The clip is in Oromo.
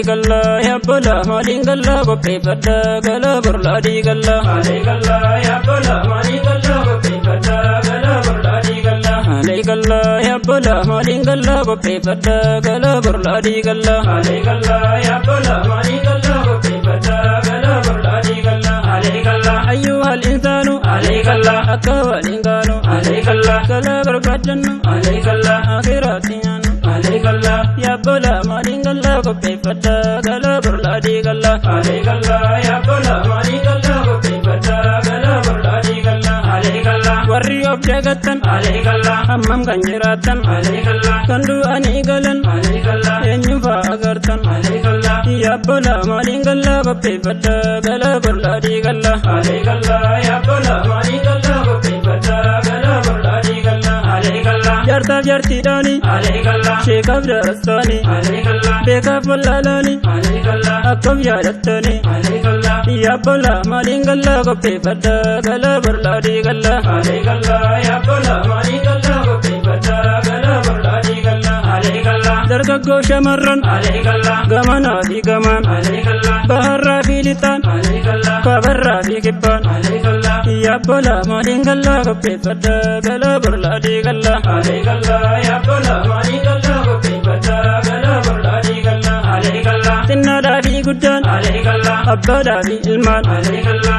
Alegalla yabala malingalla koppefadda gala burlaadi galla. Alegalla yabala malingalla koppefadda gala burlaadi galla. Alegalla yabala malingalla koppefadda gala burlaadi galla. Alegalla yabala malingalla koppefadda gala burlaadi galla. Alegalla ayyuhal insanu alegalla akka walinganu alegalla gala barbaadannu alegalla akhiraatiyanu alegalla yabala malingalla koppefadda gala burlaadi galla. Alegalla yabala malingalla koppefadda gala burlaadi galla. Alegalla warri of jagatan alegalla hammam kan jiraatan alegalla kan du'anii galan alegalla eenyu faa agartan alegalla yabala malingalla koppefadda gala burlaadi galla. Alegalla yabala malingalla koppefadda gala burlaadi galla. Alegalla jartaaf jartiidhaani alegalla sheekaaf darastaani alegalla beekaaf wallaalani alegalla akkam yaadattani alegalla yabala malingalla koppefadda gala burlaadi galla. Alegalla yabala malingalla koppefadda gala burlaadi galla. Alegalla dargaggoo shamarran alegalla gamanaa fi gamaan alegalla baharraa fi lixaan alegalla babarraa fi kibbaan alegalla yabala malingalla koppefadda gala burlaadi galla. Alegalla yabala malingalla koppefadda gala burlaadi galla. Alegalla xinnaadhaa fi guddaan alegalla abbaadhaa fi ilmaan alegalla